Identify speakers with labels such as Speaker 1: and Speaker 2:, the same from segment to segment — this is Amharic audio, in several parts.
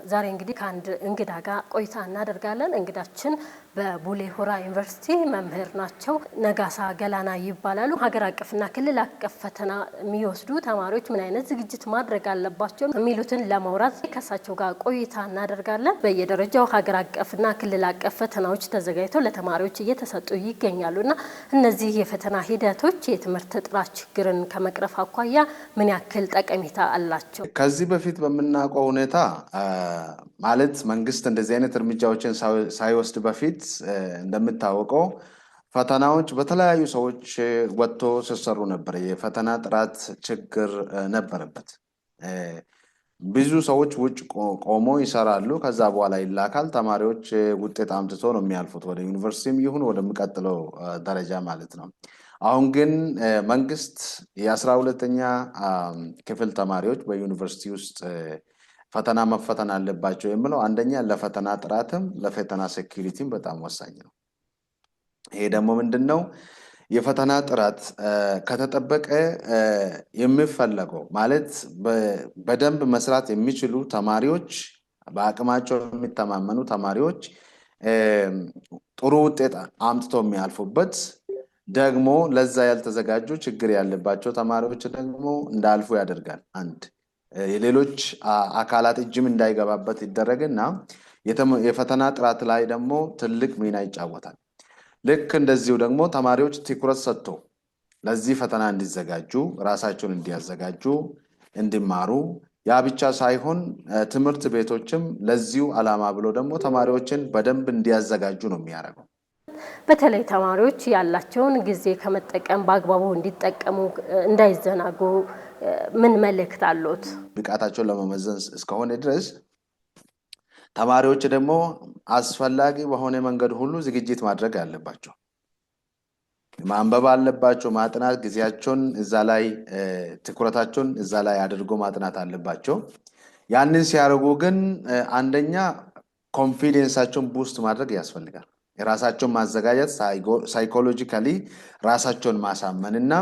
Speaker 1: ዛሬ እንግዲህ ከአንድ እንግዳ ጋር ቆይታ እናደርጋለን። እንግዳችን በቡሌ ሆራ ዩኒቨርሲቲ መምህር ናቸው። ነጋሳ ገላና ይባላሉ። ሀገር አቀፍና ክልል አቀፍ ፈተና የሚወስዱ ተማሪዎች ምን አይነት ዝግጅት ማድረግ አለባቸው የሚሉትን ለማውራት ከሳቸው ጋር ቆይታ እናደርጋለን። በየደረጃው ሀገር አቀፍና ክልል አቀፍ ፈተናዎች ተዘጋጅተው ለተማሪዎች እየተሰጡ ይገኛሉና እነዚህ የፈተና ሂደቶች የትምህርት ጥራት ችግርን ከመቅረፍ አኳያ ምን ያክል ጠቀሜታ አላቸው?
Speaker 2: ከዚህ በፊት በመናቀው ሁኔታ ማለት መንግስት እንደዚህ አይነት እርምጃዎችን ሳይወስድ በፊት እንደምታወቀው ፈተናዎች በተለያዩ ሰዎች ወጥቶ ሲሰሩ ነበር። የፈተና ጥራት ችግር ነበረበት። ብዙ ሰዎች ውጭ ቆሞ ይሰራሉ። ከዛ በኋላ ይላካል። ተማሪዎች ውጤት አምጥቶ ነው የሚያልፉት ወደ ዩኒቨርሲቲም ይሁን ወደሚቀጥለው ደረጃ ማለት ነው። አሁን ግን መንግስት የ12ኛ ክፍል ተማሪዎች በዩኒቨርሲቲ ውስጥ ፈተና መፈተን አለባቸው የሚለው አንደኛ ለፈተና ጥራትም ለፈተና ሴኩሪቲም በጣም ወሳኝ ነው። ይሄ ደግሞ ምንድነው? የፈተና ጥራት ከተጠበቀ የሚፈለገው ማለት በደንብ መስራት የሚችሉ ተማሪዎች፣ በአቅማቸው የሚተማመኑ ተማሪዎች ጥሩ ውጤት አምጥቶ የሚያልፉበት ደግሞ ለዛ ያልተዘጋጁ ችግር ያለባቸው ተማሪዎች ደግሞ እንዳልፉ ያደርጋል። አንድ የሌሎች አካላት እጅም እንዳይገባበት ይደረግና የፈተና ጥራት ላይ ደግሞ ትልቅ ሚና ይጫወታል። ልክ እንደዚሁ ደግሞ ተማሪዎች ትኩረት ሰጥቶ ለዚህ ፈተና እንዲዘጋጁ ራሳቸውን እንዲያዘጋጁ እንዲማሩ ያ ብቻ ሳይሆን ትምህርት ቤቶችም ለዚሁ ዓላማ ብሎ ደግሞ ተማሪዎችን በደንብ እንዲያዘጋጁ ነው የሚያደርገው።
Speaker 1: በተለይ ተማሪዎች ያላቸውን ጊዜ ከመጠቀም በአግባቡ እንዲጠቀሙ እንዳይዘናጉ ምን መልእክት አሉት? ብቃታቸውን
Speaker 2: ለመመዘን እስከሆነ ድረስ ተማሪዎች ደግሞ አስፈላጊ በሆነ መንገድ ሁሉ ዝግጅት ማድረግ አለባቸው። ማንበብ አለባቸው። ማጥናት ጊዜያቸውን እዛ ላይ ትኩረታቸውን እዛ ላይ አድርጎ ማጥናት አለባቸው። ያንን ሲያደርጉ ግን አንደኛ ኮንፊደንሳቸውን ቡስት ማድረግ ያስፈልጋል። የራሳቸውን ማዘጋጀት ሳይኮሎጂካሊ ራሳቸውን ማሳመንና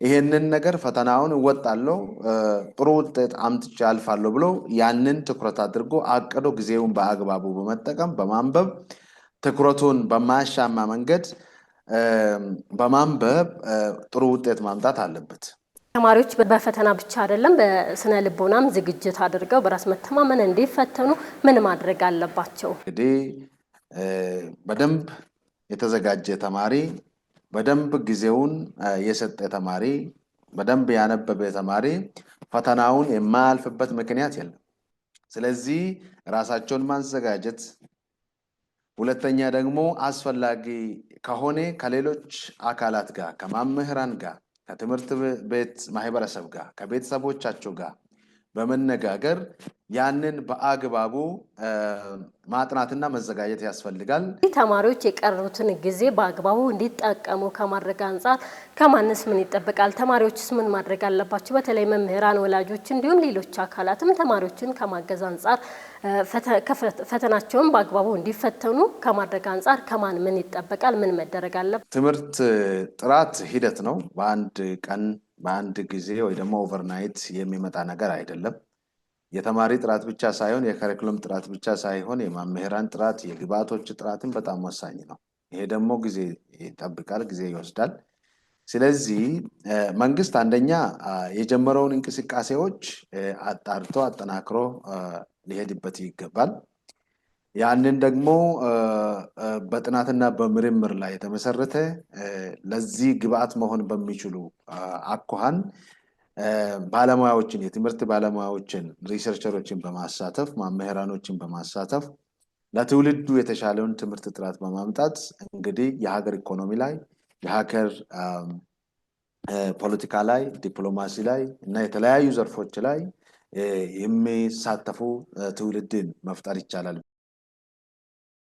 Speaker 2: ይሄንን ነገር ፈተናውን እወጣለሁ ጥሩ ውጤት አምጥቼ አልፋለሁ ብሎ ያንን ትኩረት አድርጎ አቅዶ ጊዜውን በአግባቡ በመጠቀም በማንበብ ትኩረቱን በማያሻማ መንገድ በማንበብ ጥሩ ውጤት ማምጣት አለበት።
Speaker 1: ተማሪዎች በፈተና ብቻ አይደለም በስነ ልቦናም ዝግጅት አድርገው በራስ መተማመን እንዲፈተኑ ምን ማድረግ አለባቸው?
Speaker 2: እንግዲህ በደንብ የተዘጋጀ ተማሪ፣ በደንብ ጊዜውን የሰጠ ተማሪ፣ በደንብ ያነበበ ተማሪ ፈተናውን የማያልፍበት ምክንያት የለም። ስለዚህ ራሳቸውን ማዘጋጀት፣ ሁለተኛ ደግሞ አስፈላጊ ከሆነ ከሌሎች አካላት ጋር ከመምህራን ጋር ከትምህርት ቤት ማህበረሰብ ጋር ከቤተሰቦቻቸው ጋር በመነጋገር ያንን በአግባቡ ማጥናትና መዘጋጀት ያስፈልጋል።
Speaker 1: ተማሪዎች የቀሩትን ጊዜ በአግባቡ እንዲጠቀሙ ከማድረግ አንፃር ከማንስ ምን ይጠበቃል? ተማሪዎችስ ምን ማድረግ አለባቸው? በተለይ መምህራን፣ ወላጆች እንዲሁም ሌሎች አካላትም ተማሪዎችን ከማገዝ አንፃር ፈተናቸውን በአግባቡ እንዲፈተኑ ከማድረግ አንፃር ከማን ምን ይጠበቃል? ምን መደረግ አለበት?
Speaker 2: ትምህርት ጥራት ሂደት ነው። በአንድ ቀን በአንድ ጊዜ ወይ ደግሞ ኦቨርናይት የሚመጣ ነገር አይደለም። የተማሪ ጥራት ብቻ ሳይሆን የከሪኩለም ጥራት ብቻ ሳይሆን የመምህራን ጥራት፣ የግብዓቶች ጥራትም በጣም ወሳኝ ነው። ይሄ ደግሞ ጊዜ ይጠብቃል፣ ጊዜ ይወስዳል። ስለዚህ መንግስት አንደኛ የጀመረውን እንቅስቃሴዎች አጣርቶ አጠናክሮ ሊሄድበት ይገባል። ያንን ደግሞ በጥናትና በምርምር ላይ የተመሰረተ ለዚህ ግብዓት መሆን በሚችሉ አኳኋን ባለሙያዎችን የትምህርት ባለሙያዎችን ሪሰርቸሮችን በማሳተፍ መምህራኖችን በማሳተፍ ለትውልዱ የተሻለውን ትምህርት ጥራት በማምጣት እንግዲህ የሀገር ኢኮኖሚ ላይ የሀገር ፖለቲካ ላይ ዲፕሎማሲ ላይ እና የተለያዩ ዘርፎች ላይ የሚሳተፉ ትውልድን መፍጠር ይቻላል።